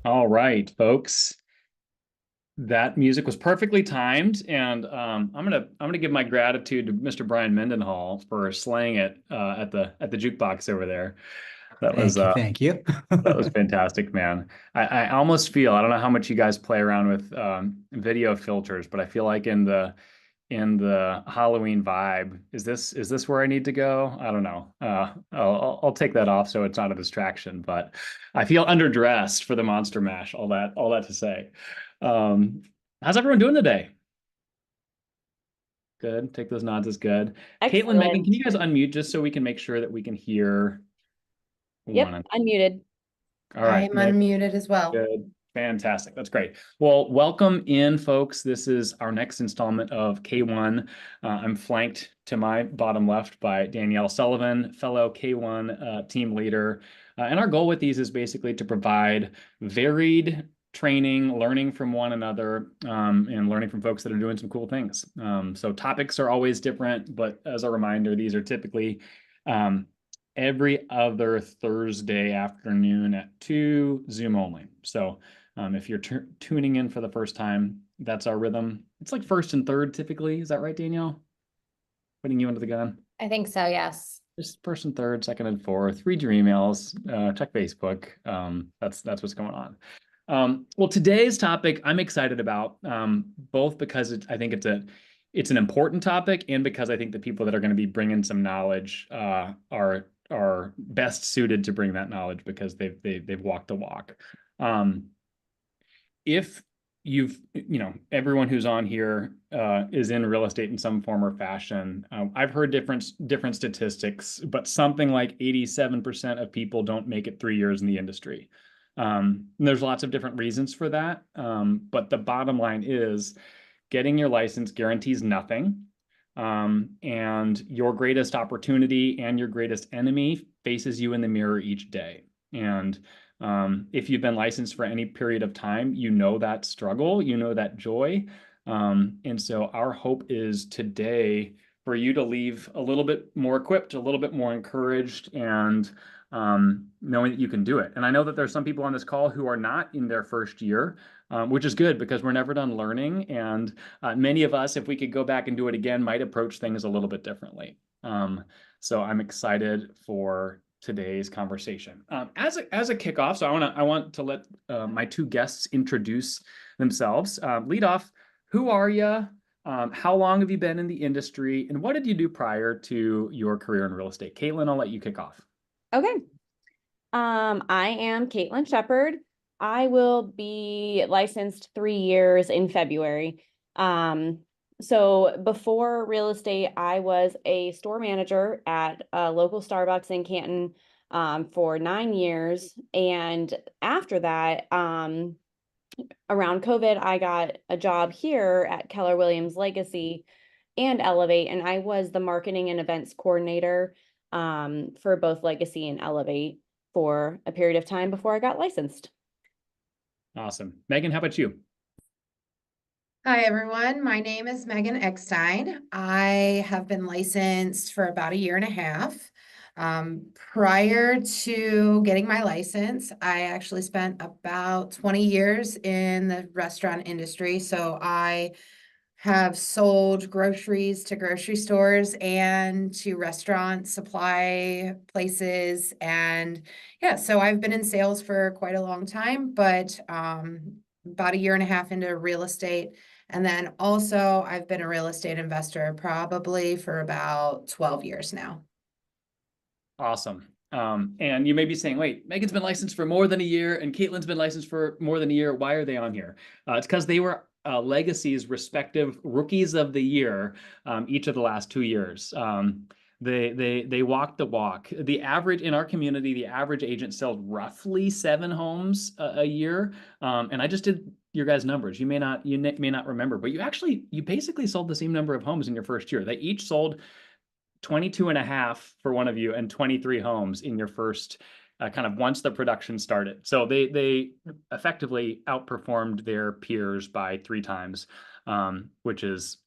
All right, folks. That music was perfectly timed, and I'm gonna give my gratitude to Mr. Brian Mendenhall for slaying it at the jukebox over there. That was Thank you. uh, Thank you. that was fantastic, man. I almost feel I don't know how much you guys play around with video filters, but I feel like in the Halloween vibe, is this where I need to go? I don't know. I'll take that off so it's not a distraction, but I feel underdressed for the Monster Mash. All that to say. Um, how's everyone doing today? Good. Take those nods as good. Kaitlyn, Megan, can Excellent. you guys unmute just so we can make sure that we can hear one? Yep, unmuted. All right, I'm Meg. unmuted as well. Good. Fantastic. That's great. Well, welcome in, folks. This is our next installment of K1. I'm flanked to my bottom left by Danielle Sullivan, fellow K1 team leader. And our goal with these is basically to provide varied training, learning from one another, and learning from folks that are doing some cool things. So topics are always different, but as a reminder, these are typically every other Thursday afternoon at 2, Zoom only. So if you're tuning in for the first time, that's our rhythm. It's like first and third typically. Is that right, Danielle? Putting you under the gun. I think so, yes. Just first and third, second and fourth. Read your emails, check Facebook. That's what's going on. Well, today's topic I'm excited about, both because I think it's an important topic, and because I think the people that are going to be bringing some knowledge are best suited to bring that knowledge because they've walked the walk. If everyone who's on here is in real estate in some form or fashion. I've heard different statistics, but something like 87% of people don't make it 3 years in the industry. There's lots of different reasons for that, but the bottom line is getting your license guarantees nothing. And your greatest opportunity and your greatest enemy faces you in the mirror each day. And if you've been licensed for any period of time, you know that struggle, you know that joy. And so our hope is today for you to leave a little bit more equipped, a little bit more encouraged, and knowing that you can do it. And I know that there's some people on this call who are not in their first year, which is good because we're never done learning. And many of us, if we could go back and do it again, might approach things a little bit differently. So I'm excited for today's conversation. As a kickoff, so I want to let my two guests introduce themselves. Lead off, who are you? How long have you been in the industry? And what did you do prior to your career in real estate? Kaitlyn, I'll let you kick off. Okay. I am Kaitlyn Shepard. I will be licensed 3 years in February. So before real estate, I was a store manager at a local Starbucks in Canton for 9 years. And after that, around COVID, I got a job here at Keller Williams Legacy and Elevate, and I was the marketing and events coordinator for both Legacy and Elevate for a period of time before I got licensed. Awesome. Megan, how about you? Hi, everyone. My name is Megan Eckstein. I have been licensed for about a year and a half. Prior to getting my license, I actually spent about 20 years in the restaurant industry. So I have sold groceries to grocery stores and to restaurant supply places. And yeah, so I've been in sales for quite a long time, but about a year and a half into real estate. And then also I've been a real estate investor probably for about 12 years now. Awesome. And you may be saying, wait, Megan's been licensed for more than a year and Kaitlyn's been licensed for more than a year. Why are they on here? It's because they were Legacy's respective rookies of the year each of the last 2 years. They walked the walk. The average in our community, the average agent sells roughly 7 homes a year. And I just did your guys' numbers. You may not remember, but you basically sold the same number of homes in your first year. They each sold 22 and a half for one of you and 23 homes in your first kind of once the production started. So they effectively outperformed their peers by 3 times, which is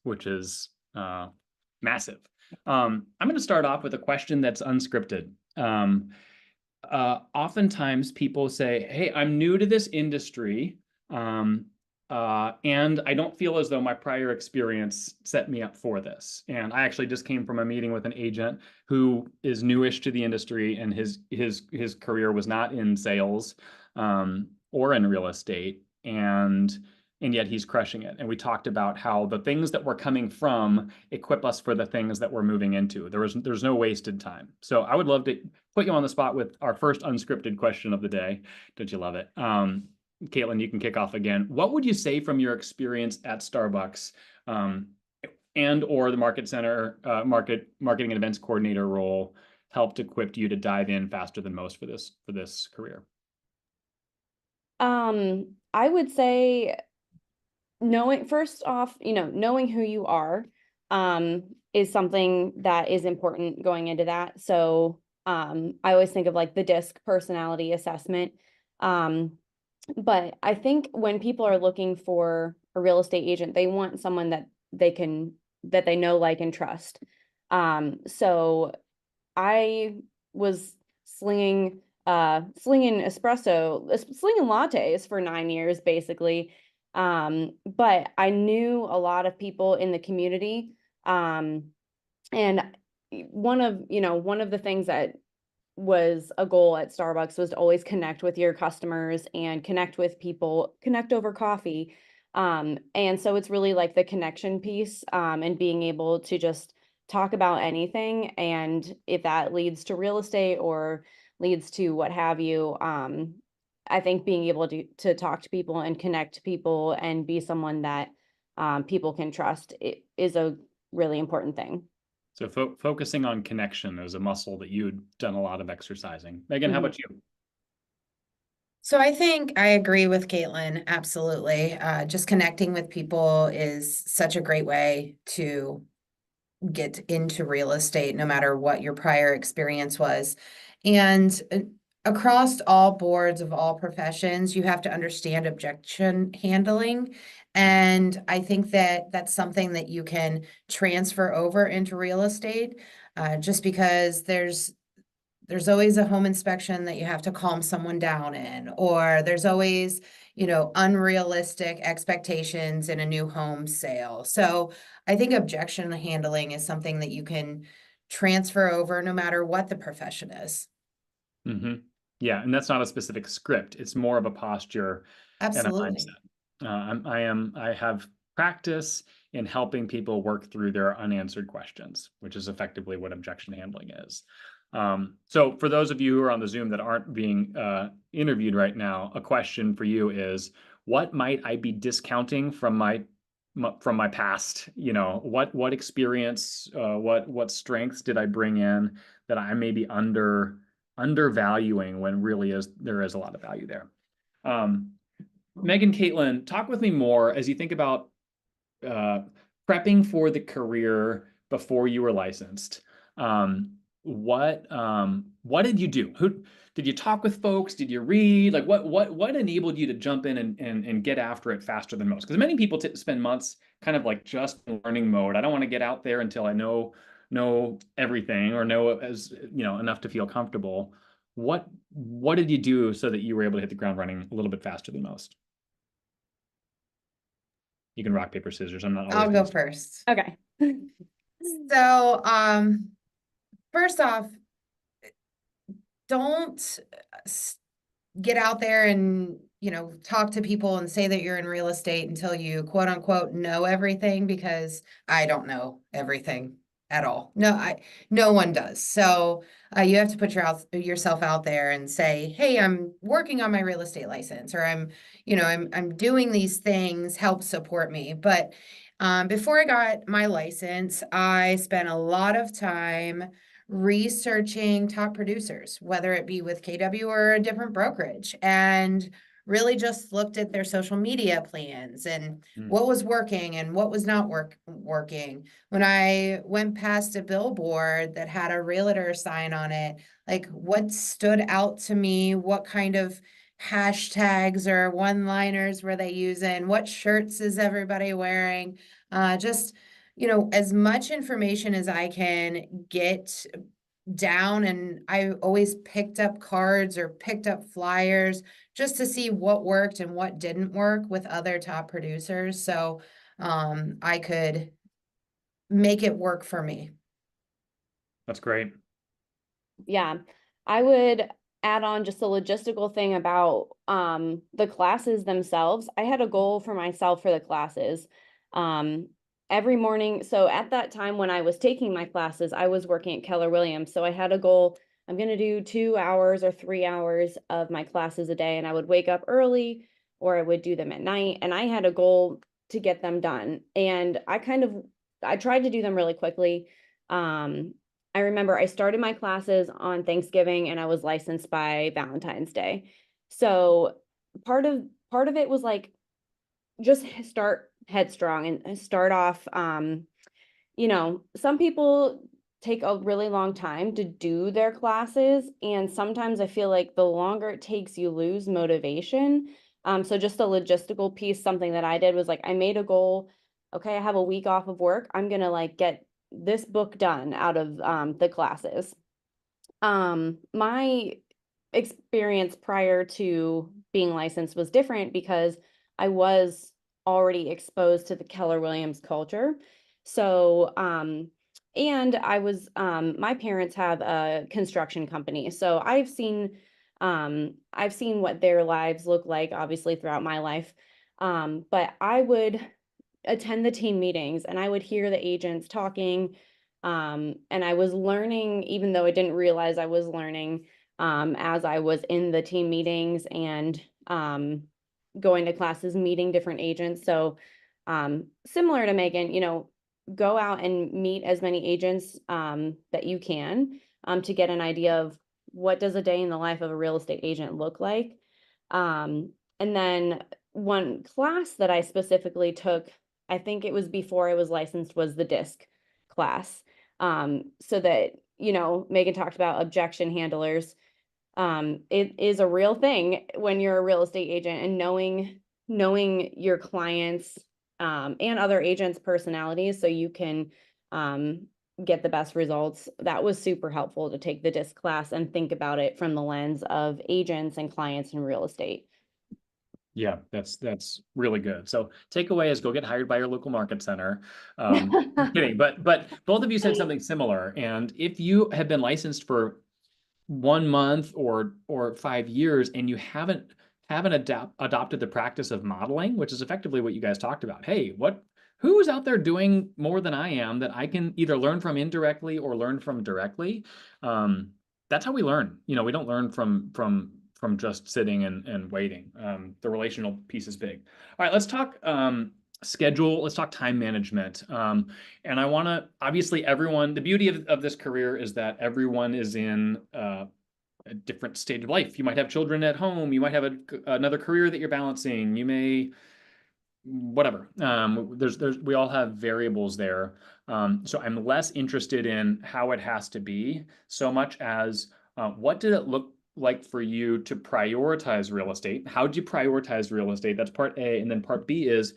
massive. I'm going to start off with a question that's unscripted. oftentimes people say, hey, I'm new to this industry, and I don't feel as though my prior experience set me up for this. And I actually just came from a meeting with an agent who is newish to the industry, and his career was not in sales, or in real estate, and yet he's crushing it. And we talked about how the things that we're coming from equip us for the things that we're moving into. There's no wasted time. So I would love to put you on the spot with our first unscripted question of the day. Don't you love it? Kaitlyn, you can kick off again. What would you say from your experience at Starbucks, and or the market center, marketing and events coordinator role helped equip you to dive in faster than most for this career? I would say first off, knowing who you are, is something that is important going into that. So, I always think of like the DISC personality assessment. But I think when people are looking for a real estate agent, they want someone that they know, like, and trust. So I was slinging lattes for 9 years, basically. But I knew a lot of people in the community. And one of the things that was a goal at Starbucks was to always connect with your customers and connect with people, connect over coffee. And so it's really like the connection piece, and being able to just talk about anything. And if that leads to real estate or leads to what have you, I think being able to talk to people and connect to people and be someone that people can trust is a really important thing. So focusing on connection is a muscle that you'd done a lot of exercising. Megan, how Mhm. about you? So I think I agree with Kaitlyn, absolutely. Just connecting with people is such a great way to get into real estate, no matter what your prior experience was. And across all boards of all professions, you have to understand objection handling. And I think that that's something that you can transfer over into real estate, just because there's always a home inspection that you have to calm someone down in, or there's always, unrealistic expectations in a new home sale. So I think objection handling is something that you can transfer over no matter what the profession is. Mm-hmm. Yeah, and that's not a specific script. It's more of a posture and a Absolutely. mindset. I have practice in helping people work through their unanswered questions, which is effectively what objection handling is. So for those of you who are on the Zoom that aren't being interviewed right now, a question for you is, what might I be discounting from my past? What experience, what strengths did I bring in that I may be undervaluing when really there is a lot of value there. Megan, Kaitlyn, talk with me more as you think about prepping for the career before you were licensed. What did you do? Who did you talk with folks? Did you read? Like what enabled you to jump in and get after it faster than most? Because many people spend months kind of like just in learning mode. I don't want to get out there until I know everything or know as enough to feel comfortable. What did you do so that you were able to hit the ground running a little bit faster than most? You can rock, paper, scissors. I'm not always I'll go first. Okay. So, first off, don't get out there and, talk to people and say that you're in real estate until you quote unquote know everything, because I don't know everything at all. No one does. So you have to put yourself out there and say, hey, I'm working on my real estate license, or I'm doing these things, help support me. But before I got my license, I spent a lot of time researching top producers, whether it be with KW or a different brokerage, and really just looked at their social media plans and what was working and what was not working. When I went past a billboard that had a realtor sign on it, like, what stood out to me, what kind of hashtags or one-liners were they using, what shirts is everybody wearing, just as much information as I can get down and I always picked up cards or picked up flyers just to see what worked and what didn't work with other top producers. So I could make it work for me. That's great. Yeah, I would add on just a logistical thing about the classes themselves. I had a goal for myself for the classes. Um, every morning, so at that time when I was taking my classes, I was working at Keller Williams. So I had a goal, I'm going to do 2 hours or 3 hours of my classes a day, and I would wake up early or I would do them at night. And I had a goal to get them done. And I tried to do them really quickly. I remember I started my classes on Thanksgiving and I was licensed by Valentine's Day. So part of it was like just start headstrong and start off. Some people take a really long time to do their classes, and sometimes I feel like the longer it takes, you lose motivation. So just a logistical piece, something that I did was like I made a goal. Okay, I have a week off of work. I'm gonna like get this book done out of the classes. My experience prior to being licensed was different because I was already exposed to the Keller Williams culture. So, and I was, my parents have a construction company. So I've seen what their lives look like, obviously, throughout my life. But I would attend the team meetings and I would hear the agents talking. And I was learning, even though I didn't realize I was learning, as I was in the team meetings and going to classes, meeting different agents. So similar to Megan, go out and meet as many agents that you can to get an idea of what does a day in the life of a real estate agent look like. And then one class that I specifically took, I think it was before I was licensed, was the DISC class. So that, Megan talked about objection handlers. It is a real thing when you're a real estate agent, and knowing your clients and other agents' personalities so you can get the best results. That was super helpful to take the DISC class and think about it from the lens of agents and clients in real estate. Yeah, that's really good. So takeaway is go get hired by your local market center. Kidding, but both of you said something similar. And if you have been licensed for 1 month or 5 years and you haven't adopted the practice of modeling, which is effectively what you guys talked about. Hey, who's out there doing more than I am that I can either learn from indirectly or learn from directly? That's how we learn. We don't learn from just sitting and waiting. The relational piece is big. All right, let's talk schedule. Let's talk time management. And I want to, obviously, everyone, the beauty of this career is that everyone is in a different stage of life. You might have children at home. You might have another career that you're balancing. You may, whatever. We all have variables there. So I'm less interested in how it has to be so much as what did it look like for you to prioritize real estate? How did you prioritize real estate? That's part A. And then part B is,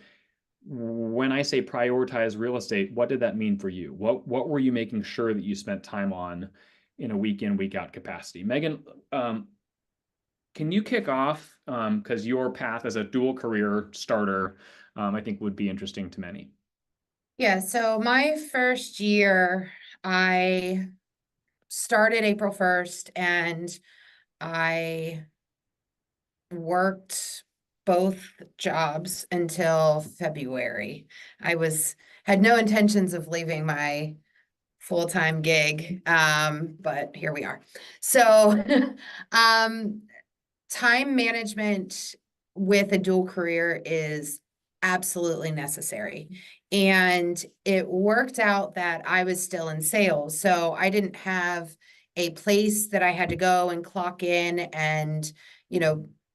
when I say prioritize real estate, what did that mean for you? What were you making sure that you spent time on in a week in, week out capacity? Megan, can you kick off? Because your path as a dual career starter, I think would be interesting to many. Yeah, so my first year, I started April 1st and I worked both jobs until February. Had no intentions of leaving my full-time gig, but here we are. So time management with a dual career is absolutely necessary. And it worked out that I was still in sales. So I didn't have a place that I had to go and clock in and,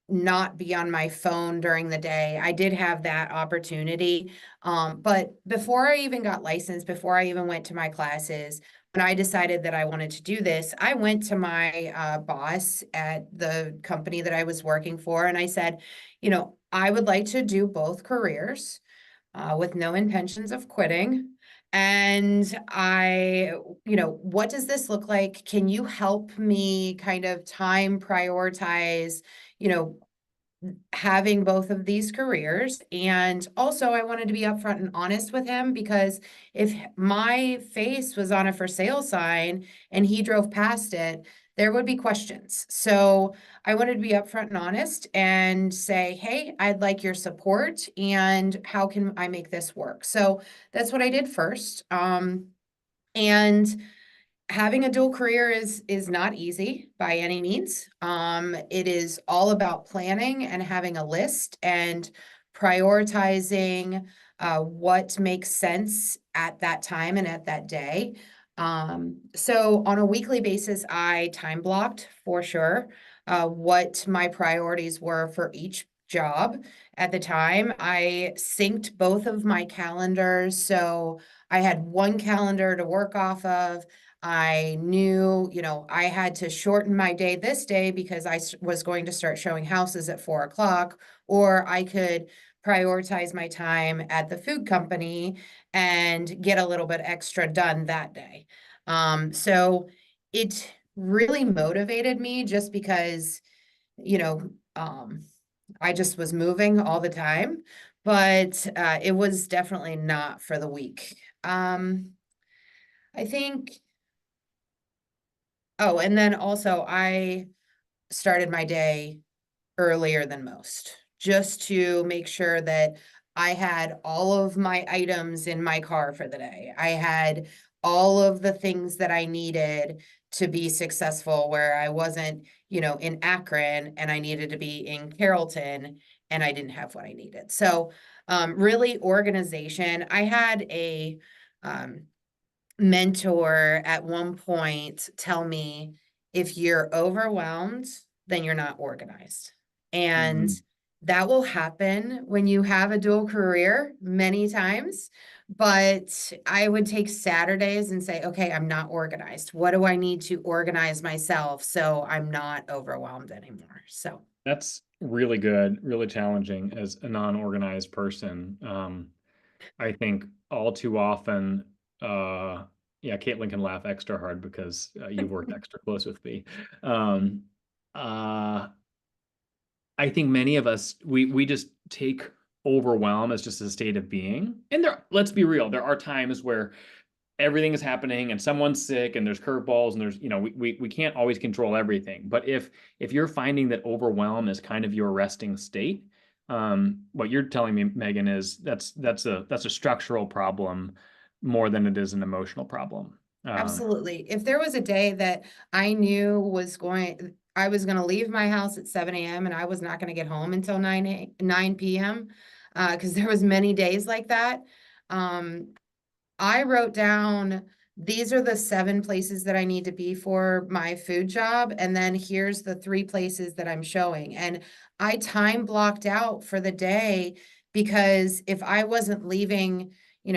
not be on my phone during the day. I did have that opportunity. But before I even got licensed, before I even went to my classes, when I decided that I wanted to do this, I went to my boss at the company that I was working for, and I said, I would like to do both careers with no intentions of quitting. And what does this look like? Can you help me kind of time prioritize, you know, having both of these careers? And also, I wanted to be upfront and honest with him, because if my face was on a for sale sign and he drove past it, there would be questions. So I wanted to be upfront and honest and say, hey, I'd like your support, and how can I make this work? So that's what I did first. And having a dual career is not easy by any means. It is all about planning and having a list and prioritizing what makes sense at that time and at that day. So on a weekly basis, I time blocked for sure what my priorities were for each job at the time. I synced both of my calendars, so I had one calendar to work off of. I knew, I had to shorten my day this day because I was going to start showing houses at 4 o'clock, or I could prioritize my time at the food company and get a little bit extra done that day. So it really motivated me, just because, you know, um, I just was moving all the time, but it was definitely not for the weak. I think. Oh, and then also I started my day earlier than most, just to make sure that I had all of my items in my car for the day. I had all of the things that I needed to be successful, where I wasn't, in Akron and I needed to be in Carrollton and I didn't have what I needed. So, really organization. I had a, um, mentor at one point tell me, if you're overwhelmed, then you're not organized. And Mhm. that will happen when you have a dual career many times. But I would take Saturdays and say, okay, I'm not organized. What do I need to organize myself so I'm not overwhelmed anymore? So That's really good, really challenging as a non-organized person. I think all too often, yeah, Kaitlyn can laugh extra hard because you've worked extra close with me. Um, uh, I think many of us we just take overwhelm as just a state of being. And let's be real, there are times where everything is happening and someone's sick and there's curveballs and there's, we can't always control everything. But if you're finding that overwhelm is kind of your resting state, what you're telling me, Megan, is that's a structural problem more than it is an emotional problem. absolutely. If there was a day that I knew I was going to leave my house at 7 a.m. and I was not going to get home until 9 p.m., because there was many days like that. Um, I wrote down, these are the 7 places that I need to be for my food job. And then here's the 3 places that I'm showing. And I time blocked out for the day, because if I wasn't leaving,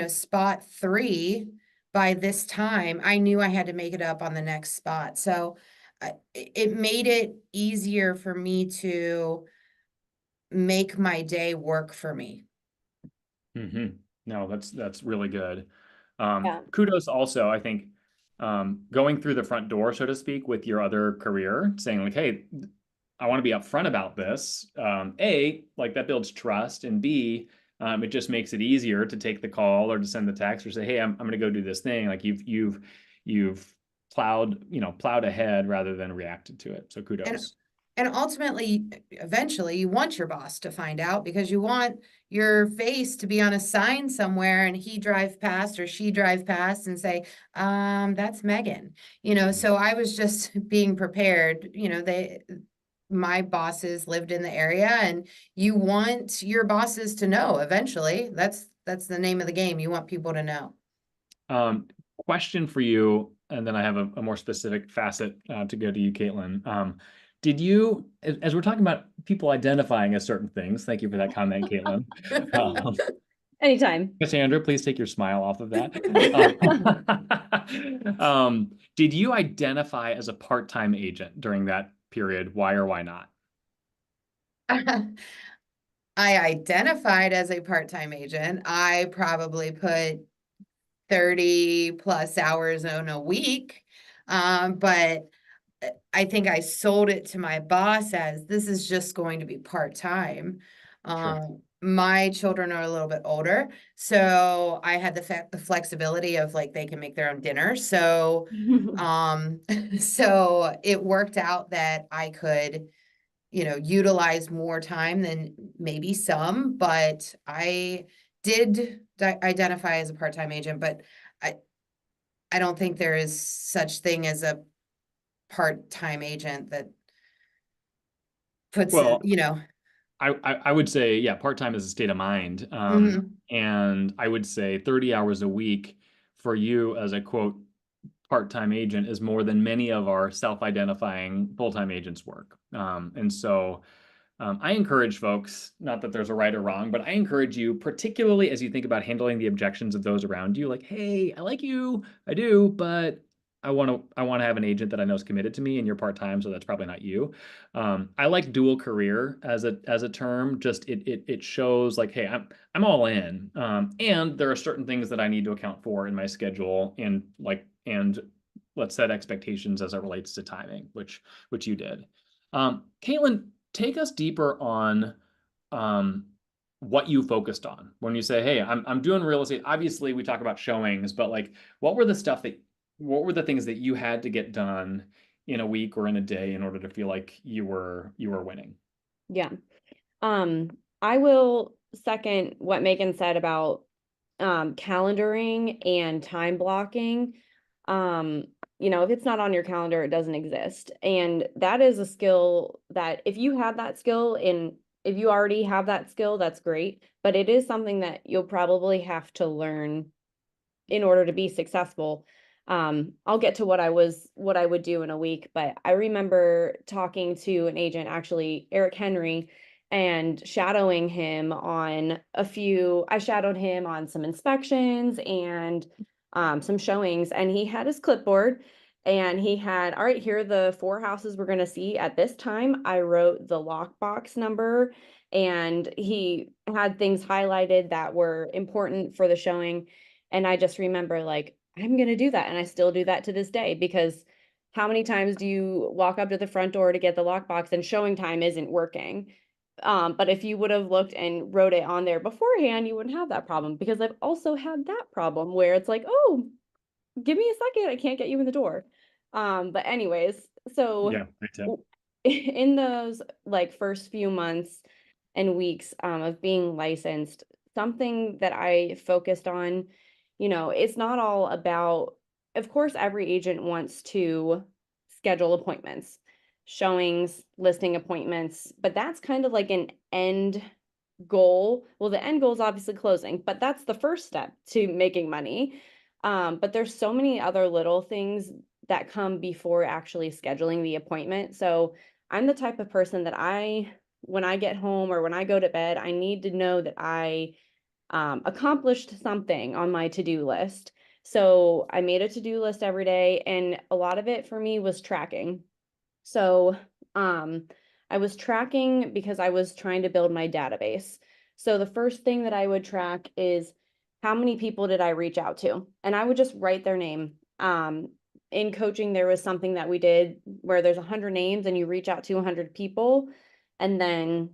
spot 3 by this time, I knew I had to make it up on the next spot. So it made it easier for me to make my day work for me. Mhm. No, that's really good. Yeah. Kudos also, I think, going through the front door, so to speak, with your other career, saying like, "Hey, I want to be upfront about this." A, like that builds trust, and B, it just makes it easier to take the call or to send the text or say, "Hey, I'm going to go do this thing." Like you've plowed ahead rather than reacted to it. So And kudos. and ultimately, eventually, you want your boss to find out, because you want your face to be on a sign somewhere and he drive past or she drive past and say, that's Megan. So I was just being prepared. My bosses lived in the area, and you want your bosses to know eventually. That's the name of the game. You want people to know. Um, Question for you, and then I have a more specific facet to go to you, Kaitlyn. Did you, as we're talking about people identifying as certain things, thank you for that comment, Kaitlyn. Anytime. Cassandra, please take your smile off of that. Did you identify as a part-time agent during that period? Why or why not? I identified as a part-time agent. I probably put 30 plus hours in a week. But I think I sold it to my boss as this is just going to be part-time. Sure. My children are a little bit older, so I had the flexibility of like they can make their own dinner. So, so it worked out that I could, utilize more time than maybe some, but I did identify as a part-time agent, but I, I don't think there is such thing as a part-time agent that puts, Well, you know, I would say, yeah, part-time is a state of mind. mhm. And I would say 30 hours a week for you as a quote part-time agent is more than many of our self-identifying full-time agents work. And so I encourage folks, not that there's a right or wrong, but I encourage you, particularly as you think about handling the objections of those around you, like, hey, I like you, I do, but I want to have an agent that I know is committed to me, and you're part-time, so that's probably not you. I like dual career as a term. Just it shows like, hey, I'm all in, and there are certain things that I need to account for in my schedule, and let's set expectations as it relates to timing, which you did. Kaitlyn, take us deeper on um, what you focused on when you say, "Hey, I'm doing real estate." Obviously, we talk about showings, but like, what were the things that you had to get done in a week or in a day in order to feel like you were winning? Yeah. I will second what Megan said about calendaring and time blocking. Um, if it's not on your calendar, it doesn't exist. And that is a skill that if you have that skill and if you already have that skill, that's great. But it is something that you'll probably have to learn in order to be successful. I'll get to what I would do in a week, but I remember talking to an agent, actually Eric Henry, and shadowing him on I shadowed him on some inspections and some showings, and he had his clipboard and he had, all right, here are the 4 houses we're going to see at this time. I wrote the lockbox number and he had things highlighted that were important for the showing. And I just remember like, I'm going to do that. And I still do that to this day because how many times do you walk up to the front door to get the lockbox and showing time isn't working? But if you would have looked and wrote it on there beforehand, you wouldn't have that problem because I've also had that problem where it's like, oh, give me a second, I can't get you in the door. But anyways, so Yeah, great tip. in those like first few months and weeks of being licensed, something that I focused on, it's not all about, of course, every agent wants to schedule appointments, showings, listing appointments, but that's kind of like an end goal. Well, the end goal is obviously closing, but that's the first step to making money. But there's so many other little things that come before actually scheduling the appointment. So I'm the type of person that when I get home or when I go to bed, I need to know that I accomplished something on my to-do list. So I made a to-do list every day, and a lot of it for me was tracking. So I was tracking because I was trying to build my database. So the first thing that I would track is how many people did I reach out to? And I would just write their name. In coaching, there was something that we did where there's 100 names and you reach out to 100 people. And then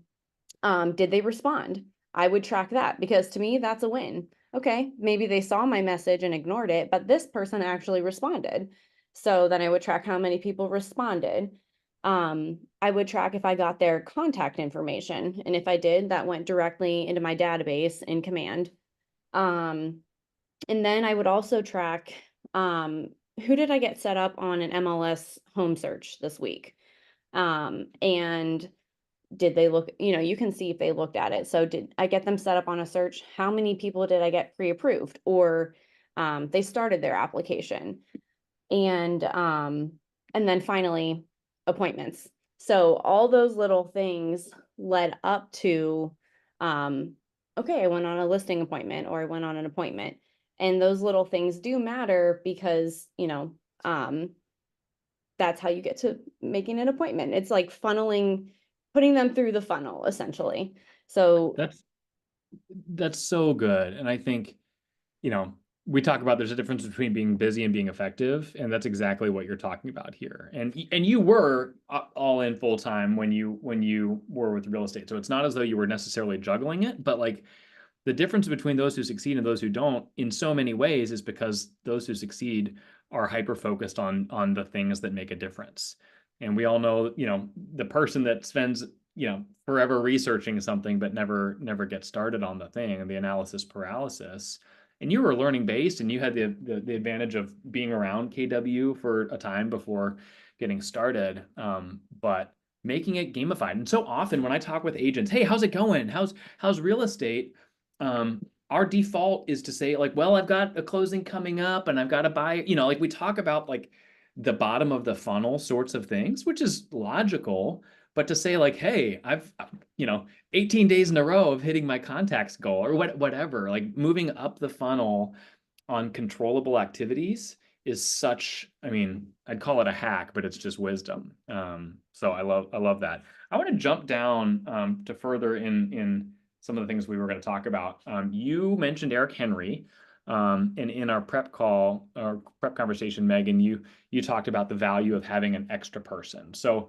did they respond? I would track that because to me, that's a win. Okay, maybe they saw my message and ignored it, but this person actually responded. So then I would track how many people responded. I would track if I got their contact information. And if I did, that went directly into my database in Command. Um, and then I would also track who did I get set up on an MLS home search this week? And did they look, you can see if they looked at it. So did I get them set up on a search? How many people did I get pre-approved or they started their application? And then finally appointments. So all those little things led up to okay, I went on a listing appointment or I went on an appointment. And those little things do matter because, that's how you get to making an appointment. It's like funneling, putting them through the funnel essentially. So That's so good. And I think, you know, we talk about there's a difference between being busy and being effective, and that's exactly what you're talking about here. And you were all in full time when you were with real estate, so it's not as though you were necessarily juggling it, but like the difference between those who succeed and those who don't, in so many ways, is because those who succeed are hyper focused on the things that make a difference. And we all know, the person that spends forever researching something but never gets started on the thing, and the analysis paralysis. And you were learning based, and you had the advantage of being around KW for a time before getting started. But making it gamified. And so often when I talk with agents, hey, how's it going? How's real estate? Our default is to say like, well, I've got a closing coming up and I've got to buy, like we talk about like the bottom of the funnel sorts of things, which is logical. But to say like, hey, I've 18 days in a row of hitting my contacts goal or whatever, like moving up the funnel on controllable activities is such, I mean, I'd call it a hack, but it's just wisdom. So I love that. I want to jump down to further in some of the things we were going to talk about. You mentioned Eric Henry, and in our prep conversation, Megan, you talked about the value of having an extra person. So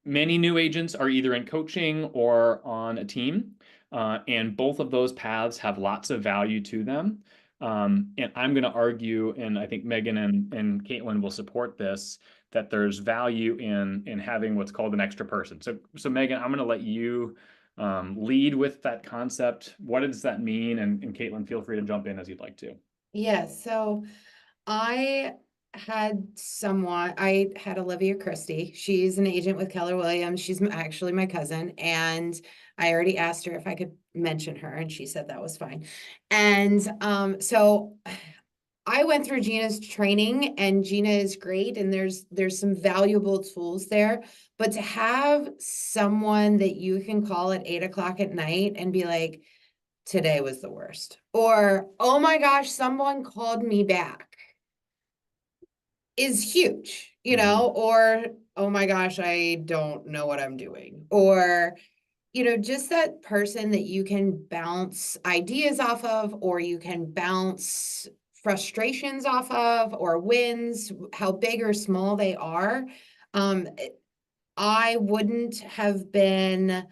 many new agents are either in coaching or on a team, and both of those paths have lots of value to them. And I'm going to argue, and I think Megan and Kaitlyn will support this, that there's value in having what's called an extra person. So Megan, I'm going to let you lead with that concept. What does that mean? And Kaitlyn, feel free to jump in as you'd like to. Yeah, so I I had Olivia Christie. She's an agent with Keller Williams. She's actually my cousin. And I already asked her if I could mention her, and she said that was fine. And so I went through Gina's training, and Gina is great, and there's some valuable tools there. But to have someone that you can call at 8 o'clock at night and be like, today was the worst, or oh my gosh, someone called me back, is huge, or oh my gosh, I don't know what I'm doing, or just that person that you can bounce ideas off of, or you can bounce frustrations off of, or wins, how big or small they are. I wouldn't have been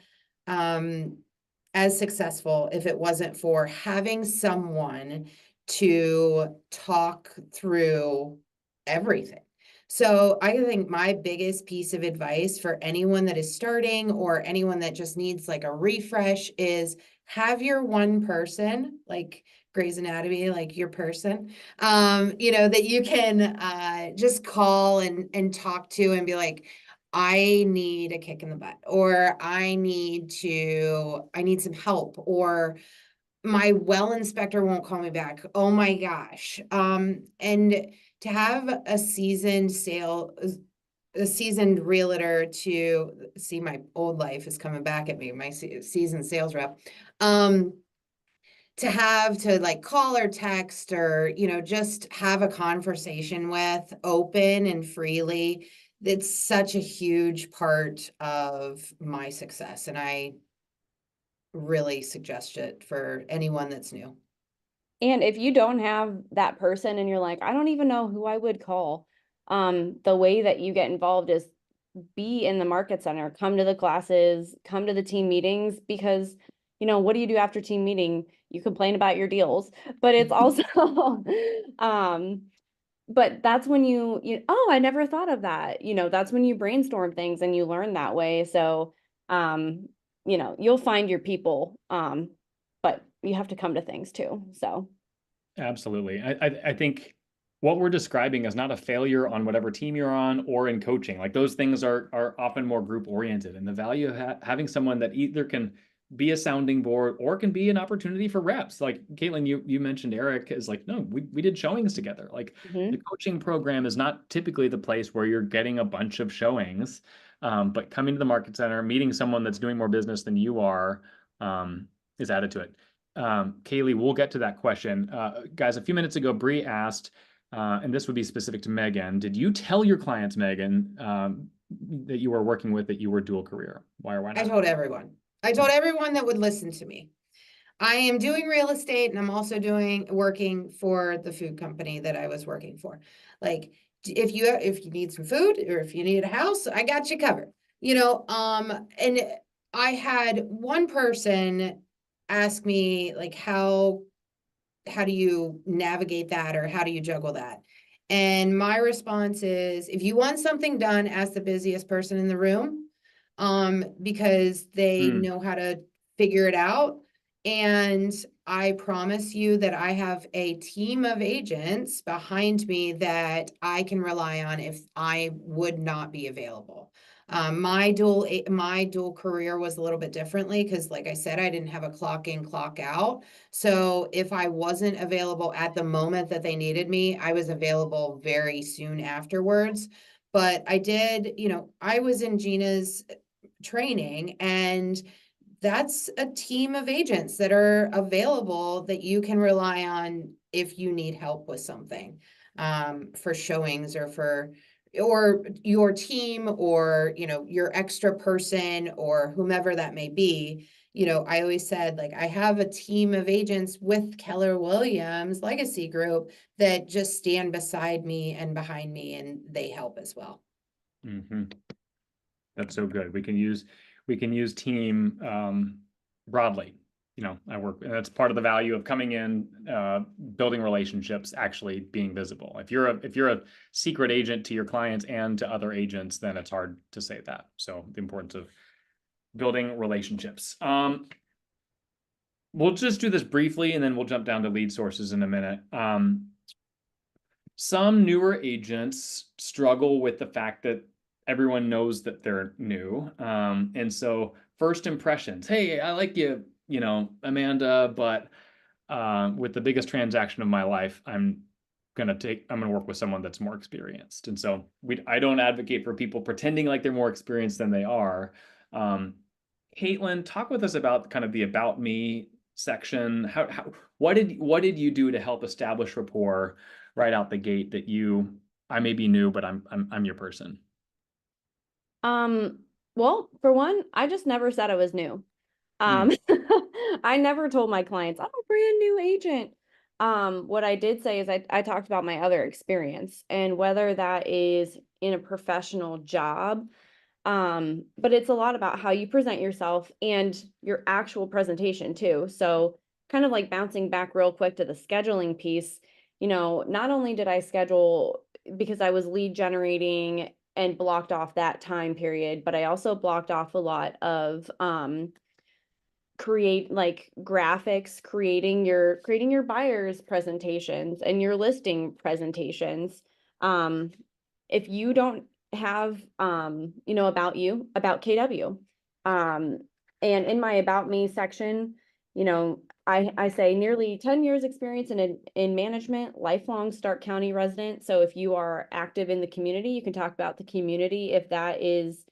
as successful if it wasn't for having someone to talk through everything. So I think my biggest piece of advice for anyone that is starting or anyone that just needs like a refresh is have your one person, like Grey's Anatomy, like your person, that you can just call and talk to and be like, I need a kick in the butt, or I need some help, or my well inspector won't call me back. Oh my gosh. And to have a seasoned realtor to see, my old life is coming back at me, my seasoned sales rep, to have to like call or text or, just have a conversation with open and freely. It's such a huge part of my success. And I really suggest it for anyone that's new. And if you don't have that person and you're like, I don't even know who I would call, the way that you get involved is be in the market center, come to the classes, come to the team meetings, because what do you do after team meeting? You complain about your deals, but it's also, but that's when oh, I never thought of that. That's when you brainstorm things and you learn that way. So, you'll find your people, but you have to come to things too. So. Absolutely. I think what we're describing is not a failure on whatever team you're on or in coaching. Like those things are often more group oriented, and the value of having someone that either can be a sounding board or can be an opportunity for reps. Like Kaitlyn, you mentioned Eric is like, no, we did showings together. Like the coaching program is not typically the place where you're getting a bunch of showings, but coming to the market center, meeting someone that's doing more business than you are, is added to it. Kaylee, we'll get to that question. Guys, a few minutes ago, Bree asked, and this would be specific to Megan, did you tell your clients, Megan, that you were working with that you were dual career? Why or why not? I told everyone. I told everyone that would listen to me. I am doing real estate and I'm also working for the food company that I was working for. Like, if you need some food or if you need a house, I got you covered. And I had one person ask me like how do you navigate that or how do you juggle that? And my response is, if you want something done, ask the busiest person in the room, because they Hmm. know how to figure it out. And I promise you that I have a team of agents behind me that I can rely on if I would not be available. My dual career was a little bit differently because, like I said, I didn't have a clock in, clock out. So if I wasn't available at the moment that they needed me, I was available very soon afterwards. But I was in Gina's training, and that's a team of agents that are available that you can rely on if you need help with something, for showings or your team or, your extra person or whomever that may be. I always said, like, I have a team of agents with Keller Williams Legacy Group that just stand beside me and behind me, and they help as well. Mm-hmm. That's so good. We can use team broadly. I work, and that's part of the value of coming in, building relationships, actually being visible. If you're a secret agent to your clients and to other agents, then it's hard to say that. So the importance of building relationships. We'll just do this briefly, and then we'll jump down to lead sources in a minute. Some newer agents struggle with the fact that everyone knows that they're new. And so first impressions, hey, I like you, Amanda, but with the biggest transaction of my life, I'm gonna work with someone that's more experienced. And so I don't advocate for people pretending like they're more experienced than they are. Kaitlyn, talk with us about kind of the about me section. What did you do to help establish rapport right out the gate that I may be new, but I'm your person? Well, for one, I just never said I was new. Hmm. I never told my clients I'm a brand new agent. What I did say is I talked about my other experience and whether that is in a professional job. But it's a lot about how you present yourself and your actual presentation too. So kind of like bouncing back real quick to the scheduling piece, not only did I schedule because I was lead generating and blocked off that time period, but I also blocked off a lot of create like graphics, creating your buyers presentations and your listing presentations. If you don't have about KW, um and in my about me section, I say nearly 10 years experience in management, lifelong Stark County resident. So if you are active in the community, you can talk about the community if that is,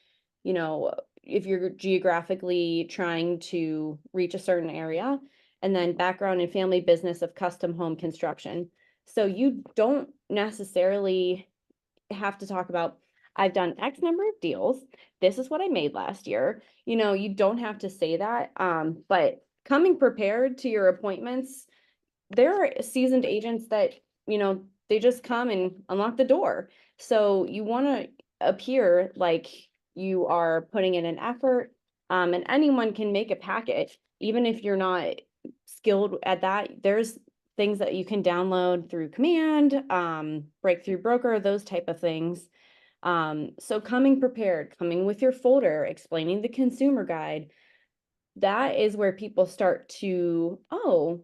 you know if you're geographically trying to reach a certain area, and then background in family business of custom home construction. So you don't necessarily have to talk about, I've done X number of deals. This is what I made last year. You don't have to say that. But coming prepared to your appointments, there are seasoned agents that, they just come and unlock the door. So you want to appear like you are putting in an effort. And anyone can make a package, even if you're not skilled at that. There's things that you can download through command, breakthrough broker, those type of things. So coming prepared, coming with your folder, explaining the consumer guide, that is where people start to, oh,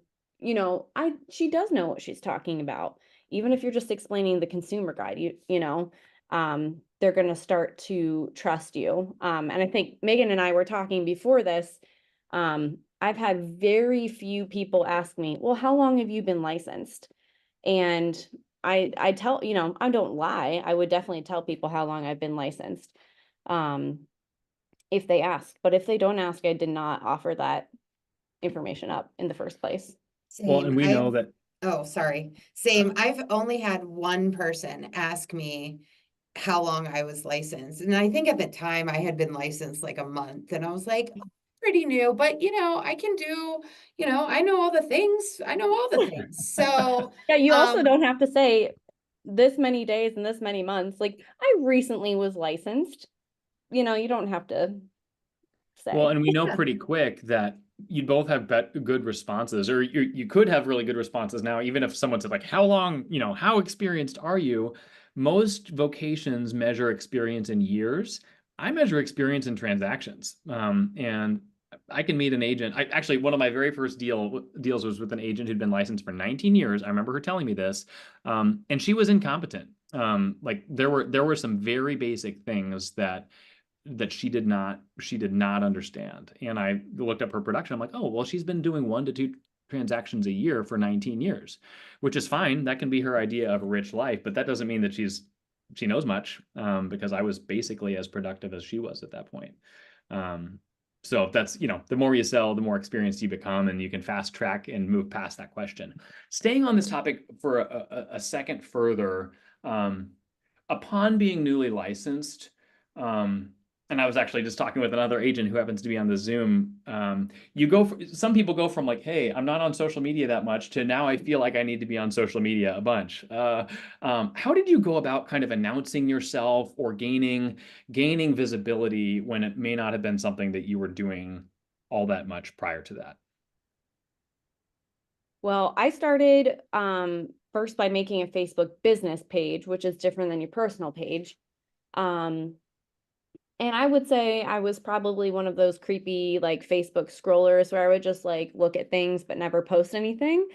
she does know what she's talking about. Even if you're just explaining the consumer guide, they're going to start to trust you. And I think Megan and I were talking before this. I've had very few people ask me, well, how long have you been licensed? And I tell, I don't lie. I would definitely tell people how long I've been licensed. If they ask, but if they don't ask, I did not offer that information up in the first place. Well, Same. and we know that. Oh, sorry. Same. I've only had one person ask me how long I was licensed. And I think at the time I had been licensed like a month. And I was like, pretty new, but I can do, I know all the things. I know all the things. So, Yeah, you also um, don't have to say this many days and this many months. Like I recently was licensed. You don't have to Well, say. and we know yeah. pretty quick that you both have good responses, or you could have really good responses now, even if someone said like, how long, how experienced are you? Most vocations measure experience in years. I measure experience in transactions. And I can meet an agent. Actually, one of my very first deals was with an agent who'd been licensed for 19 years. I remember her telling me this, and she was incompetent. Like there were some very basic things that she did not understand. And I looked up her production. I'm like, oh, well, she's been doing 1 to 2 transactions a year for 19 years, which is fine. That can be her idea of a rich life, but that doesn't mean that she knows much, because I was basically as productive as she was at that point. Um, so that's, the more you sell, the more experienced you become, and you can fast track and move past that question. Staying on this topic for a second further, upon being newly licensed, um, and I was actually just talking with another agent who happens to be on the Zoom. Some people go from like, hey, I'm not on social media that much, to now I feel like I need to be on social media a bunch. How did you go about kind of announcing yourself or gaining visibility when it may not have been something that you were doing all that much prior to that? Well, I started first by making a Facebook business page, which is different than your personal page. Um, and I would say I was probably one of those creepy like Facebook scrollers where I would just like look at things but never post anything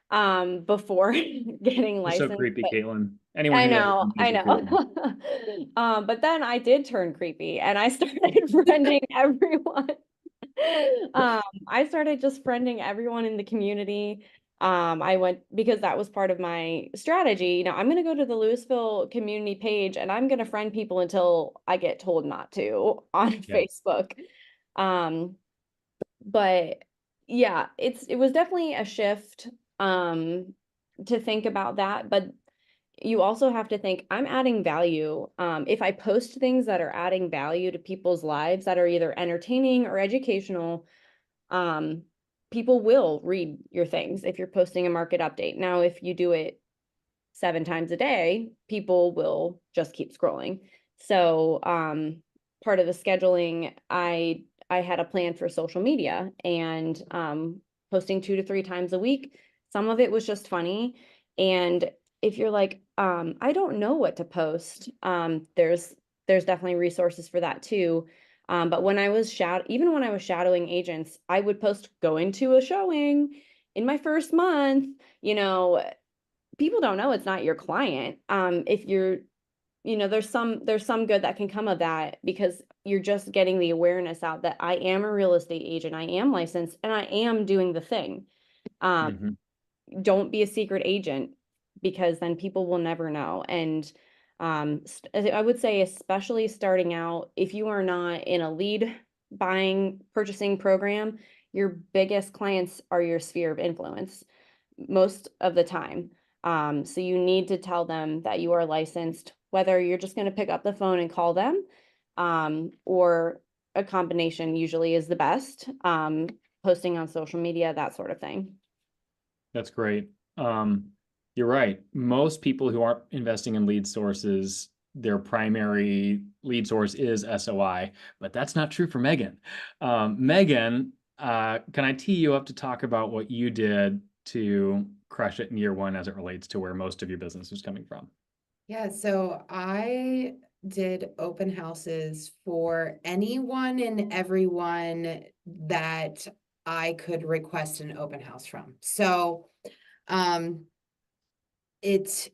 before getting You're so licensed. creepy, But Caitlin. Anyone I who ever know, knows I you creepy. know. But then I did turn creepy and I started friending everyone. I started just friending everyone in the community. I went because that was part of my strategy. I'm going to go to the Louisville community page and I'm going to friend people until I get told not to on Yeah. Facebook. Um, but yeah, it was definitely a shift to think about that, but you also have to think I'm adding value. If I post things that are adding value to people's lives that are either entertaining or educational, um, people will read your things if you're posting a market update. Now, if you do it 7 times a day, people will just keep scrolling. So, part of the scheduling, I had a plan for social media and posting 2 to 3 times a week. Some of it was just funny. And if you're like, I don't know what to post, there's definitely resources for that too. But when I was even when I was shadowing agents, I would post going to a showing in my first month, you know, people don't know it's not your client. If you're, there's some good that can come of that because you're just getting the awareness out that I am a real estate agent, I am licensed, and I am doing the thing. Um, Mhm. don't be a secret agent because then people will never know. And I would say, especially starting out, if you are not in a lead buying purchasing program, your biggest clients are your sphere of influence most of the time. So you need to tell them that you are licensed, whether you're just going to pick up the phone and call them, or a combination usually is the best. Posting on social media, that sort of thing. That's great. You're right. Most people who aren't investing in lead sources, their primary lead source is SOI, but that's not true for Megan. Megan, can I tee you up to talk about what you did to crush it in year one as it relates to where most of your business is coming from? Yeah, so I did open houses for anyone and everyone that I could request an open house from. So, um, it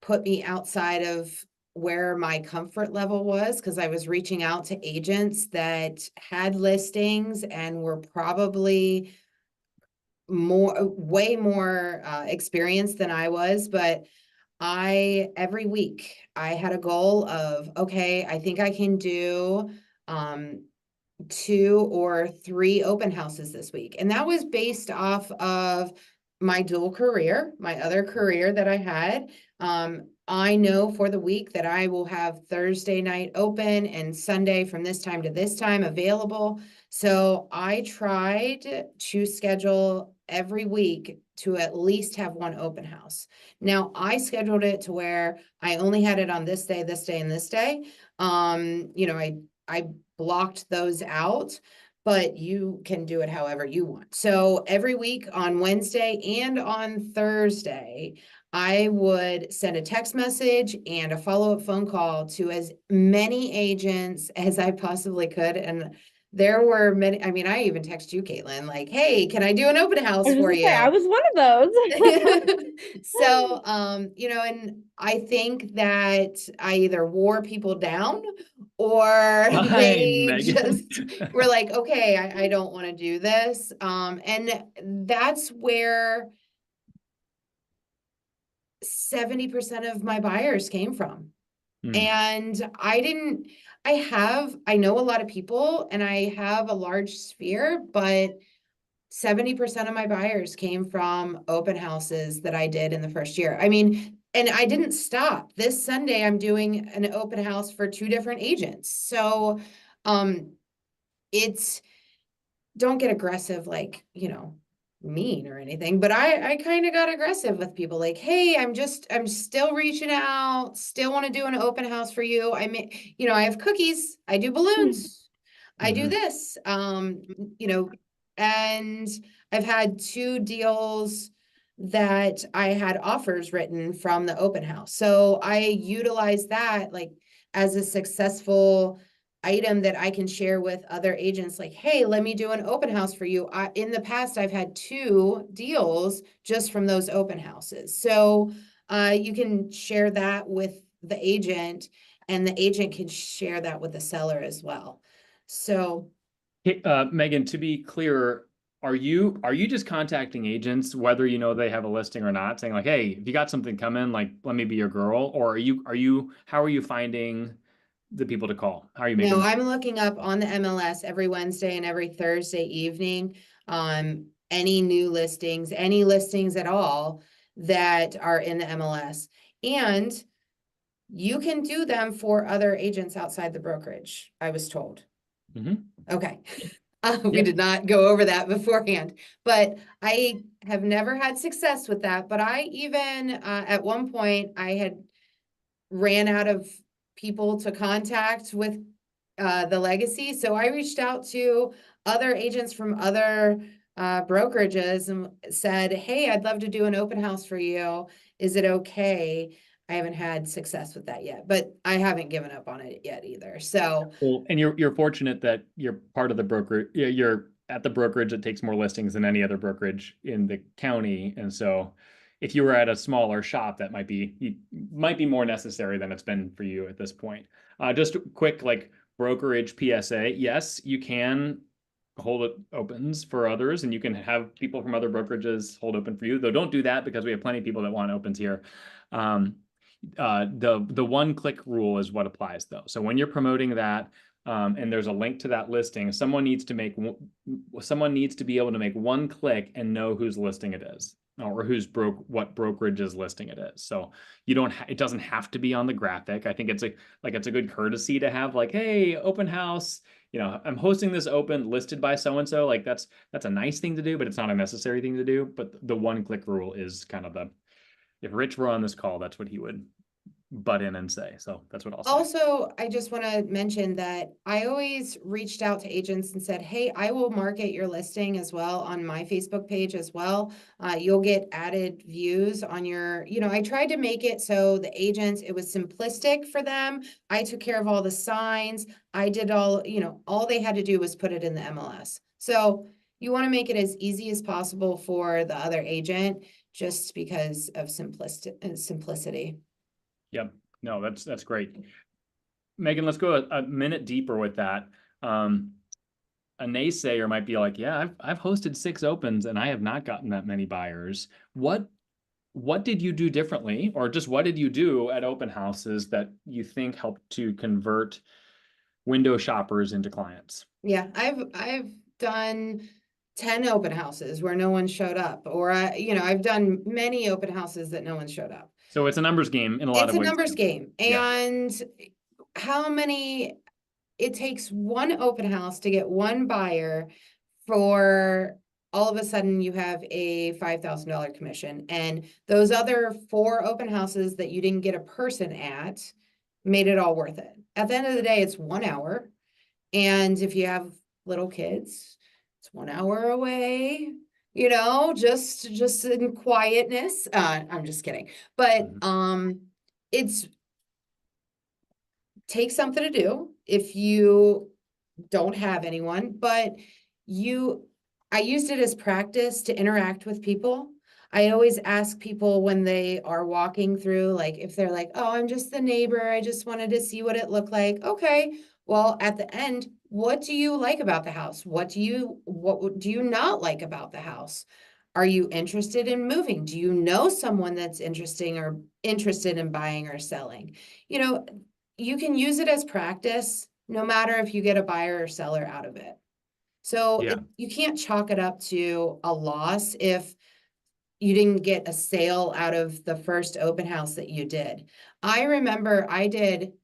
put me outside of where my comfort level was because I was reaching out to agents that had listings and were probably way more experienced than I was, but every week I had a goal of, okay, I think I can do um 2 or 3 open houses this week. And that was based off of my dual career, my other career that I had. I know for the week that I will have Thursday night open and Sunday from this time to this time available. So I tried to schedule every week to at least have one open house. Now I scheduled it to where I only had it on this day, this day, and this day. I blocked those out, but you can do it however you want. So every week on Wednesday and on Thursday, I would send a text message and a follow-up phone call to as many agents as I possibly could. And there were many, I mean, I even text you, Kaitlyn, like, hey, can I do an open I house was just for gonna say, I you? was one of those. So, and I think that I either wore people down or Fine, they Megan. just were like, okay, I don't want to do this. And that's where 70% of my buyers came from. And I know a lot of people and I have a large sphere, but 70% of my buyers came from open houses that I did in the first year. I mean, and I didn't stop. This Sunday, I'm doing an open house for 2 different agents. So, it's, don't get aggressive, like, mean or anything, but I kind of got aggressive with people like, hey, I'm still reaching out, still want to do an open house for you. I have cookies, I do balloons, I do this, and I've had 2 deals that I had offers written from the open house. So I utilize that like as a successful item that I can share with other agents like, hey, let me do an open house for you. In the past, I've had 2 deals just from those open houses. So you can share that with the agent and the agent can share that with the seller as well. So Hey, Megan, to be clear, are you just contacting agents whether you know they have a listing or not, saying like, hey, if you got something coming, like let me be your girl, or how are you finding the people to call? How are you making no, them? I'm looking up on the MLS every Wednesday and every Thursday evening, any new listings, any listings at all that are in the MLS. And you can do them for other agents outside the brokerage, I was told. Okay. We Yeah. did not go over that beforehand, but I have never had success with that. But I even, at one point, I had ran out of people to contact with the legacy. So I reached out to other agents from other brokerages and said, hey, I'd love to do an open house for you. Is it okay? I haven't had success with that yet, but I haven't given up on it yet either. So Well, and you're fortunate that you're part of the broker. You're at the brokerage that takes more listings than any other brokerage in the county, and so if you were at a smaller shop, that might be more necessary than it's been for you at this point. Just a quick like brokerage PSA. Yes, you can hold it opens for others, and you can have people from other brokerages hold open for you. Though don't do that because we have plenty of people that want opens here. The one click rule is what applies though. So when you're promoting that, and there's a link to that listing, someone needs to be able to make one click and know whose listing it is, or what brokerage's listing it is. So it doesn't have to be on the graphic. I think it's a good courtesy to have like, hey, open house, I'm hosting this open listed by so and so. Like that's a nice thing to do, but it's not a necessary thing to do. But the one click rule is kind of if Rich were on this call, that's what he would butt in and say. So that's what I'll say. also, I just want to mention that I always reached out to agents and said, hey, I will market your listing as well on my Facebook page as well. You'll get added views on I tried to make it so the agents, it was simplistic for them. I took care of all the signs. I did all they had to do was put it in the MLS. So you want to make it as easy as possible for the other agent just because of simplicity. Yep. No, that's great. Megan, let's go a minute deeper with that. A naysayer might be like, yeah, I've hosted 6 opens and I have not gotten that many buyers. What did you do differently, or just what did you do at open houses that you think helped to convert window shoppers into clients? Yeah, I've done 10 open houses where no one showed up, or I've done many open houses that no one showed up. So it's a numbers game in a lot It's of a ways. numbers game. Yeah. And how many, it takes one open house to get one buyer for all of a sudden you have a $5,000 commission. And those other 4 open houses that you didn't get a person at made it all worth it. At the end of the day, it's 1 hour. And if you have little kids, it's 1 hour away, you know, just in quietness. I'm just kidding. But it's takes something to do if you don't have anyone, but I used it as practice to interact with people. I always ask people when they are walking through, like if they're like, oh, I'm just the neighbor, I just wanted to see what it looked like. Okay, well, at the end, what do you like about the house? What do you not like about the house? Are you interested in moving? Do you know someone that's interested in buying or selling? You know, you can use it as practice, no matter if you get a buyer or seller out of it. So Yeah. you can't chalk it up to a loss if you didn't get a sale out of the first open house that you did. I remember I did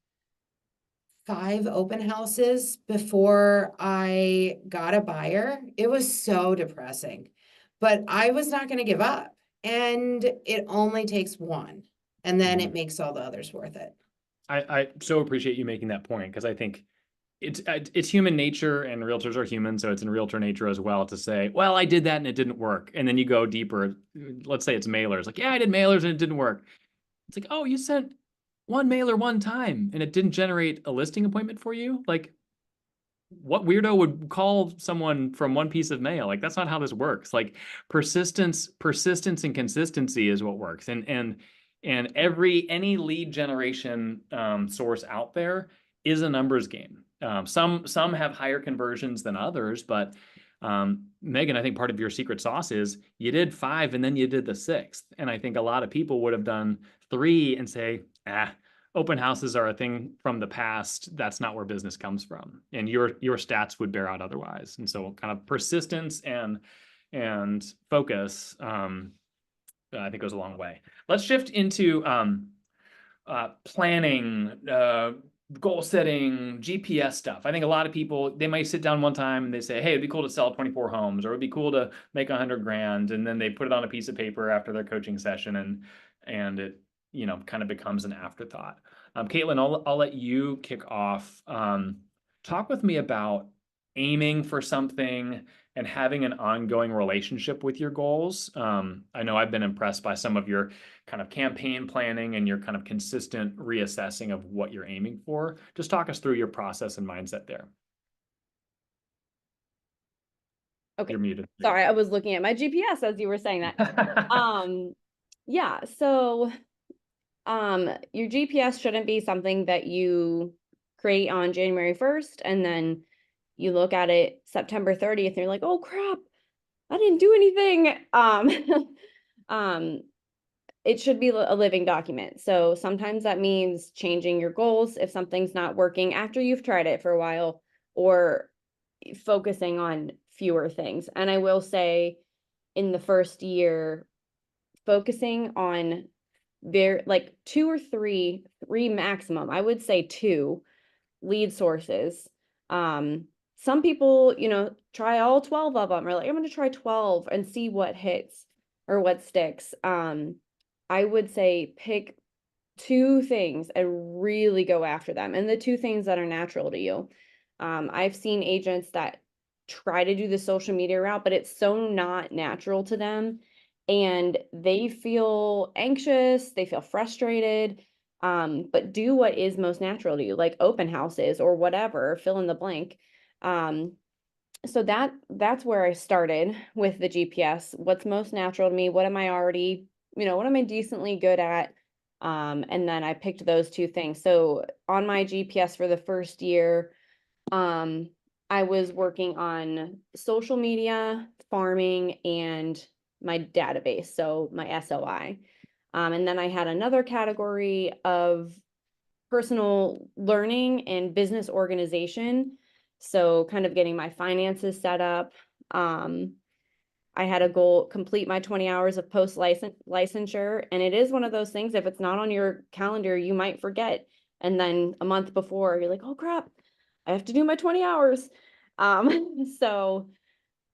5 open houses before I got a buyer. It was so depressing, but I was not going to give up. And it only takes one, and then it makes all the others worth it. I so appreciate you making that point, because I think it's human nature, and realtors are human, so it's in realtor nature as well to say, well, I did that and it didn't work. And then you go deeper. Let's say it's mailers. Like, yeah, I did mailers and it didn't work. It's like, oh, you sent one mailer one time and it didn't generate a listing appointment for you? Like, what weirdo would call someone from one piece of mail? Like, that's not how this works. Like, persistence and consistency is what works. And any lead generation source out there is a numbers game. Some have higher conversions than others, but Megan, I think part of your secret sauce is you did 5 and then you did the 6th. And I think a lot of people would have done 3 and say, open houses are a thing from the past. That's not where business comes from. And your stats would bear out otherwise. And so kind of persistence and focus, I think goes a long way. Let's shift into planning, goal setting, GPS stuff. I think a lot of people, they might sit down one time and they say, hey, it'd be cool to sell 24 homes, or it'd be cool to make 100 grand. And then they put it on a piece of paper after their coaching session, and it, kind of becomes an afterthought. Kaitlyn, I'll let you kick off. Talk with me about aiming for something and having an ongoing relationship with your goals. I know I've been impressed by some of your kind of campaign planning and your kind of consistent reassessing of what you're aiming for. Just talk us through your process and mindset there. Okay. You're muted. Sorry, I was looking at my GPS as you were saying that. Yeah, so your GPS shouldn't be something that you create on January 1st and then you look at it September 30th and you're like, oh crap, I didn't do anything. It should be a living document. So sometimes that means changing your goals if something's not working after you've tried it for a while, or focusing on fewer things. And I will say in the first year, focusing on like 2 or 3 maximum, I would say 2 lead sources. Some people, try all 12 of them, or like, I'm going to try 12 and see what hits or what sticks. I would say pick 2 things and really go after them. And the 2 things that are natural to you. I've seen agents that try to do the social media route, but it's so not natural to them. And they feel anxious, they feel frustrated. But do what is most natural to you, like open houses or whatever, fill in the blank. So that's where I started with the GPS. What's most natural to me? What am I already, what am I decently good at? And then I picked those 2 things. So on my GPS for the first year, I was working on social media, farming, and my database, so my SOI. And then I had another category of personal learning and business organization. So kind of getting my finances set up. I had a goal, complete my 20 hours of post licensure. And it is one of those things, if it's not on your calendar, you might forget. And then a month before, you're like, oh crap, I have to do my 20 hours. So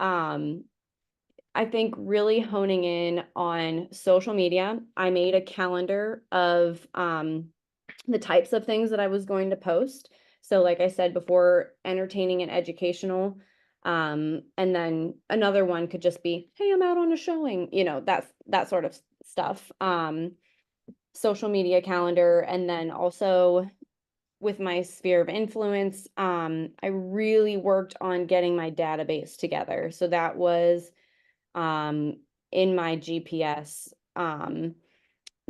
I think really honing in on social media. I made a calendar of the types of things that I was going to post. So like I said before, entertaining and educational. And then another one could just be, hey, I'm out on a showing, that's that sort of stuff. Social media calendar. And then also with my sphere of influence, I really worked on getting my database together. So that was in my GPS.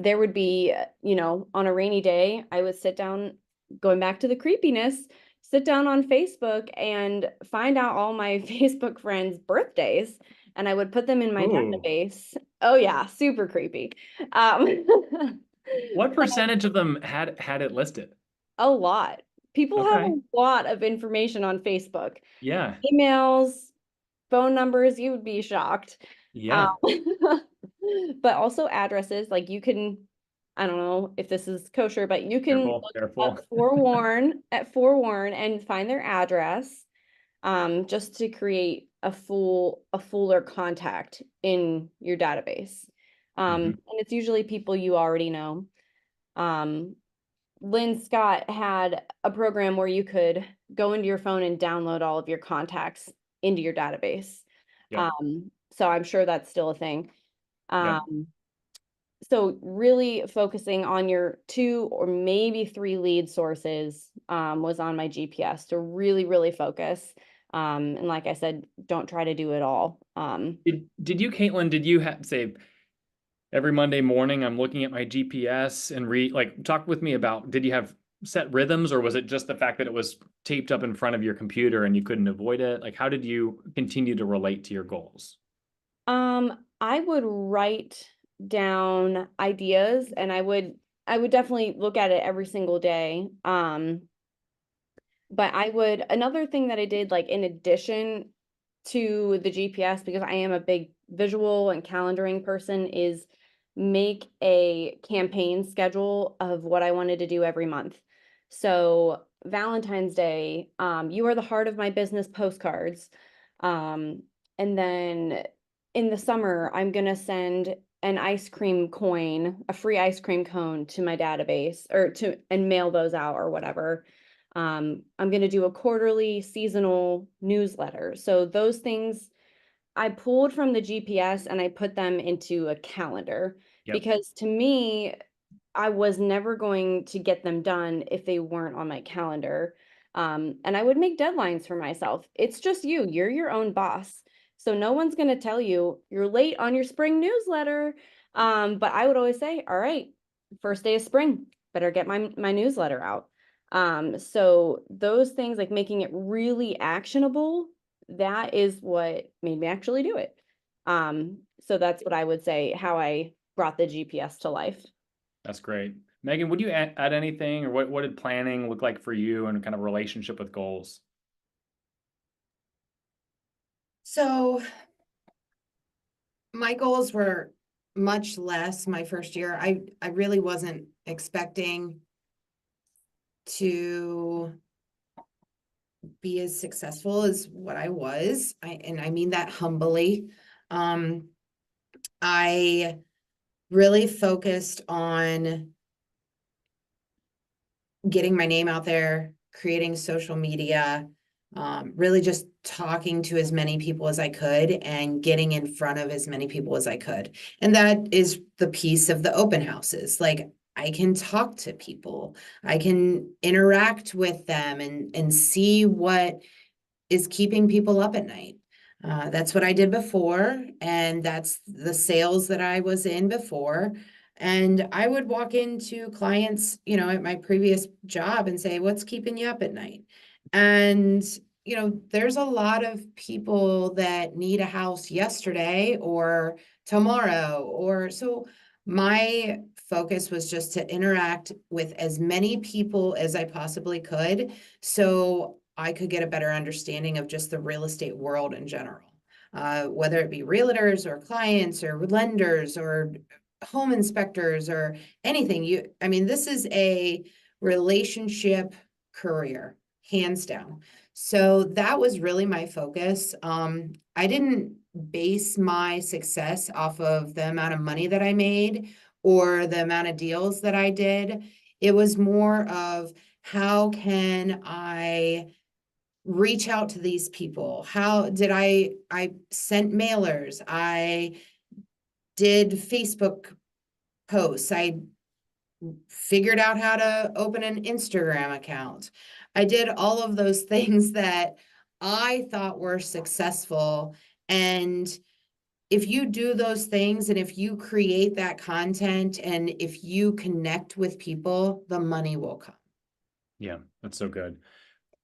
There would be, on a rainy day, I would sit down, going back to the creepiness, sit down on Facebook and find out all my Facebook friends' birthdays, and I would put them in my Ooh. database. Oh yeah, super creepy. What percentage of them had it listed? A lot. People have Okay. a lot of information on Facebook. Yeah. Emails, phone numbers, you would be shocked. Um, Yeah. but also addresses, like you can, I don't know if this is kosher, but you can Careful, look careful. up Forewarn and find their address, just to create a fuller contact in your database. Mhm. And it's usually people you already know. Um, Lynn Scott had a program where you could go into your phone and download all of your contacts into your database. Yep. So I'm sure that's still a thing. Yep. So really focusing on your 2 or maybe 3 lead sources was on my GPS to really, really focus. And like I said, don't try to do it all. Did you, Kaitlyn, did you say every Monday morning I'm looking at my GPS and talk with me about, did you have set rhythms, or was it just the fact that it was taped up in front of your computer and you couldn't avoid it? Like, how did you continue to relate to your goals? I would write down ideas, and I would definitely look at it every single day. But another thing that I did, like in addition to the GPS, because I am a big visual and calendaring person, is make a campaign schedule of what I wanted to do every month. So Valentine's Day, you are the heart of my business postcards. And then in the summer, I'm gonna send an ice cream coin, a free ice cream cone to my database and mail those out or whatever. I'm going to do a quarterly seasonal newsletter. So those things I pulled from the GPS and I put them into a calendar, Yep. because to me, I was never going to get them done if they weren't on my calendar. And I would make deadlines for myself. It's just you're your own boss. So no one's going to tell you you're late on your spring newsletter. But I would always say, all right, first day of spring, better get my newsletter out. So those things, like making it really actionable, that is what made me actually do it. So that's what I would say, how I brought the GPS to life. That's great. Megan, would you add anything, or what did planning look like for you and kind of relationship with goals? So my goals were much less my first year. I really wasn't expecting to be as successful as what I was. And I mean that humbly. I really focused on getting my name out there, creating social media, really just talking to as many people as I could and getting in front of as many people as I could. And that is the piece of the open houses. Like, I can talk to people, I can interact with them and see what is keeping people up at night. That's what I did before, and that's the sales that I was in before. And I would walk into clients, at my previous job and say, what's keeping you up at night? And, there's a lot of people that need a house yesterday or tomorrow, or so my focus was just to interact with as many people as I possibly could, so I could get a better understanding of just the real estate world in general. whether it be realtors or clients or lenders or home inspectors or anything. I mean, this is a relationship career, hands down. So that was really my focus. I didn't base my success off of the amount of money that I made or the amount of deals that I did. It was more of how can I reach out to these people? How did I sent mailers, I did Facebook posts, I figured out how to open an Instagram account. I did all of those things that I thought were successful. And if you do those things and if you create that content and if you connect with people, the money will come. Yeah, that's so good.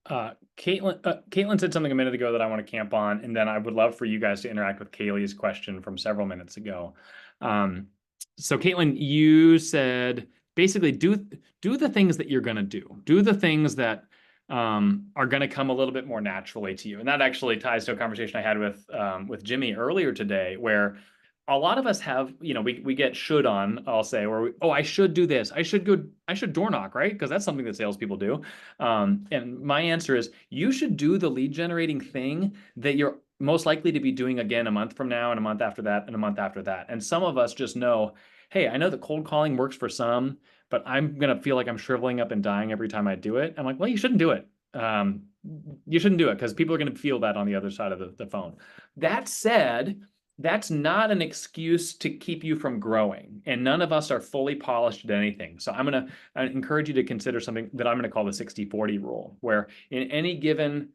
Kaitlyn said something a minute ago that I want to camp on, and then I would love for you guys to interact with Kaylee's question from several minutes ago. So Kaitlyn, you said basically do the things that you're going to do. Do the things that are going to come a little bit more naturally to you. And that actually ties to a conversation I had with Jimmy earlier today, where a lot of us have, we get should on, I'll say, or oh, I should do this. I should door knock, right? Because that's something that salespeople do. And my answer is you should do the lead generating thing that you're most likely to be doing again a month from now and a month after that and a month after that. And some of us just know, hey, I know that cold calling works for some, but I'm going to feel like I'm shriveling up and dying every time I do it. I'm like, well, you shouldn't do it. You shouldn't do it because people are going to feel that on the other side of the phone. That said, that's not an excuse to keep you from growing. And none of us are fully polished at anything. So I'm going to encourage you to consider something that I'm going to call the 60-40 rule, where in any given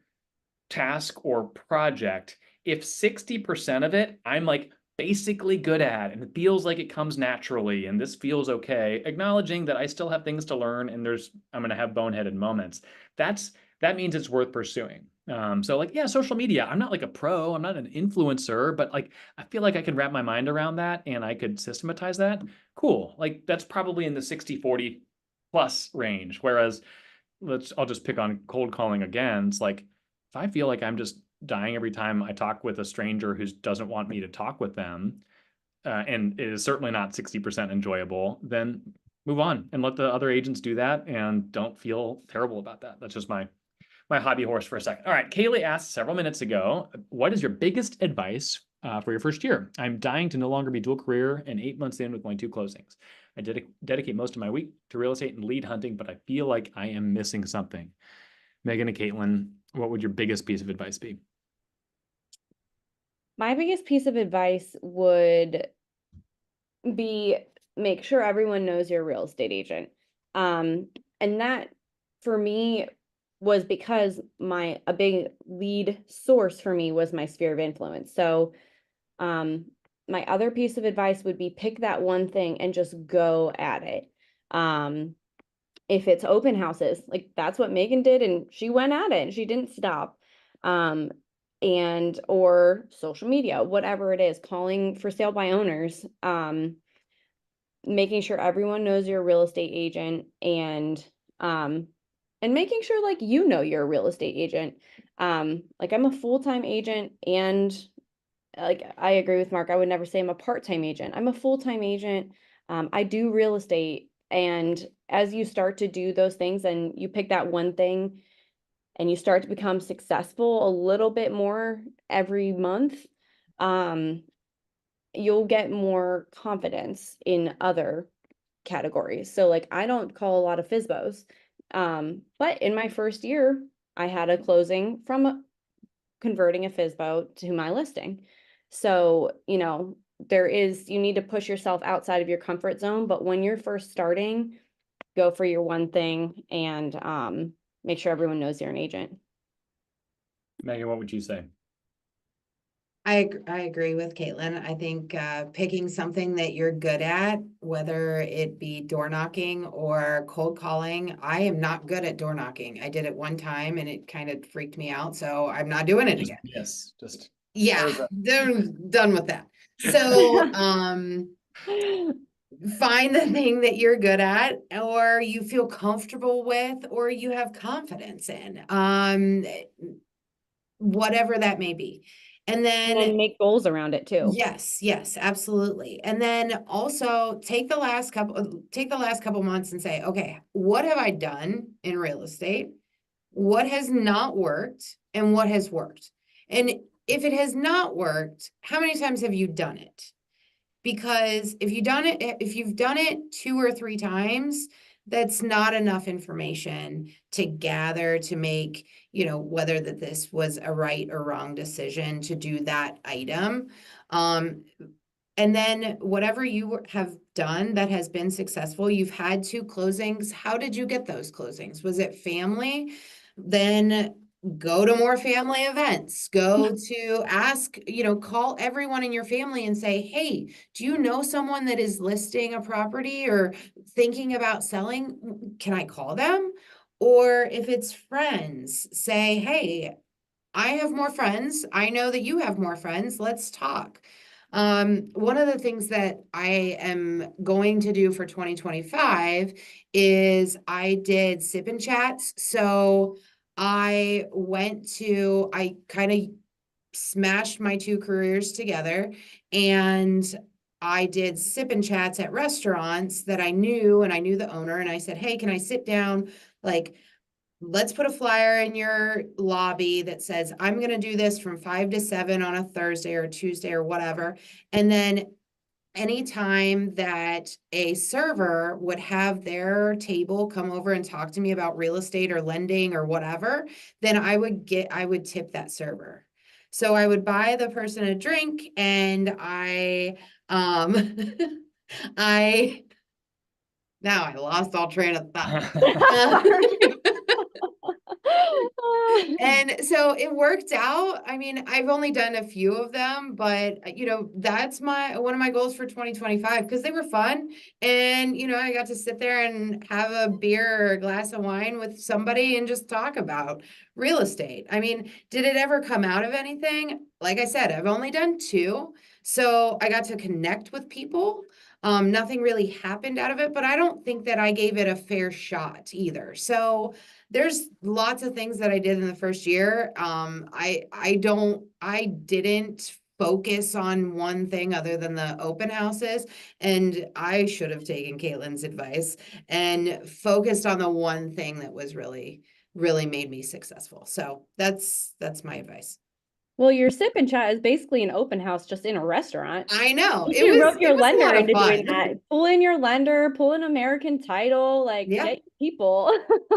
task or project, if 60% of it, I'm like basically good at, and it feels like it comes naturally, and this feels okay, acknowledging that I still have things to learn and I'm going to have boneheaded moments. That means it's worth pursuing. So like, yeah, social media, I'm not like a pro, I'm not an influencer, but like, I feel like I can wrap my mind around that and I could systematize that. Cool. Like that's probably in the 60-40 plus range. Whereas I'll just pick on cold calling again. It's like, if I feel like I'm just dying every time I talk with a stranger who doesn't want me to talk with them, and it is certainly not 60% enjoyable, then move on and let the other agents do that and don't feel terrible about that. That's just my hobby horse for a second. All right, Kaylee asked several minutes ago, what is your biggest advice for your first year? I'm dying to no longer be dual career and 8 months in with only 2 closings. I dedicate most of my week to real estate and lead hunting, but I feel like I am missing something. Megan and Kaitlyn, what would your biggest piece of advice be? My biggest piece of advice would be make sure everyone knows you're a real estate agent. And that for me was because a big lead source for me was my sphere of influence. So my other piece of advice would be pick that one thing and just go at it. If it's open houses, like that's what Megan did, and she went at it and she didn't stop. Or social media, whatever it is, calling for sale by owners, making sure everyone knows you're a real estate agent, and making sure like you're a real estate agent. Like I'm a full-time agent, and like I agree with Mark, I would never say I'm a part-time agent. I'm a full-time agent. I do real estate, and as you start to do those things and you pick that one thing and you start to become successful a little bit more every month, you'll get more confidence in other categories. So like I don't call a lot of FSBOs. But in my first year, I had a closing from converting a FSBO to my listing. So, you need to push yourself outside of your comfort zone. But when you're first starting, go for your one thing and make sure everyone knows you're an agent. Megan, what would you say? I agree with Kaitlyn. I think picking something that you're good at, whether it be door knocking or cold calling. I am not good at door knocking. I did it one time and it kind of freaked me out, so I'm not doing it again. Yes, just Yeah, done with that. So find the thing that you're good at or you feel comfortable with or you have confidence in. Whatever that may be. And And then make goals around it too. yes, absolutely. And then also take the last couple months and say, okay, what have I done in real estate? What has not worked and what has worked? And if it has not worked, how many times have you done it? Because if you've done it 2 or 3 times, that's not enough information to gather to make, whether that this was a right or wrong decision to do that item. And then whatever you have done that has been successful, you've had 2 closings. How did you get those closings? Was it family? Then go to more family events. Go to call everyone in your family and say, hey, do you know someone that is listing a property or thinking about selling? Can I call them? Or if it's friends, say, hey, I have more friends. I know that you have more friends. Let's talk. One of the things that I am going to do for 2025 is I did sip and chats. So I kind of smashed my 2 careers together, and I did sip and chats at restaurants that I knew, and I knew the owner, and I said, hey, can I sit down? Like, let's put a flyer in your lobby that says, I'm going to do this from 5 to 7 on a Thursday or Tuesday or whatever. And then anytime that a server would have their table come over and talk to me about real estate or lending or whatever, then I would tip that server. So I would buy the person a drink, and I now I lost all train of thought. And so it worked out. I mean, I've only done a few of them, but that's one of my goals for 2025, because they were fun. And I got to sit there and have a beer or a glass of wine with somebody and just talk about real estate. I mean, did it ever come out of anything? Like I said, I've only done 2. So I got to connect with people. Nothing really happened out of it, but I don't think that I gave it a fair shot either. So there's lots of things that I did in the first year. I didn't focus on one thing other than the open houses, and I should have taken Kaitlyn's advice and focused on the one thing that was really, really made me successful. So that's my advice. Well, your sip and chat is basically an open house just in a restaurant. I know. You rope your It was a lender lot of into doing fun. that. Pull in your lender, pull in American Title, like Yeah. get people.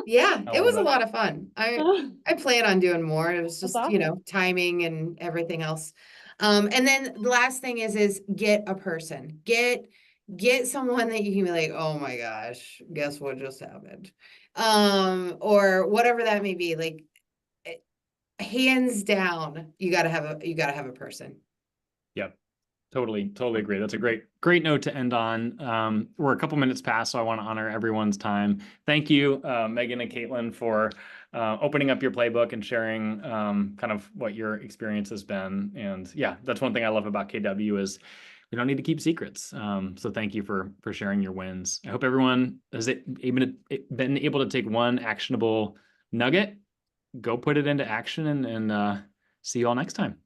Yeah, I it was love a it. lot of fun. I plan on doing more. It was That's just, awesome. timing and everything else. And then the last thing is get a person. Get someone that you can be like, oh my gosh, guess what just happened? Or whatever that may be. Like, hands down, you gotta have a person. Yep. Totally agree. That's a great note to end on. We're a couple minutes past, so I want to honor everyone's time. Thank you, Megan and Kaitlyn, for opening up your playbook and sharing kind of what your experience has been. And yeah, that's one thing I love about KW is we don't need to keep secrets. So thank you for sharing your wins. I hope everyone has been able to take one actionable nugget, go put it into action, and see you all next time.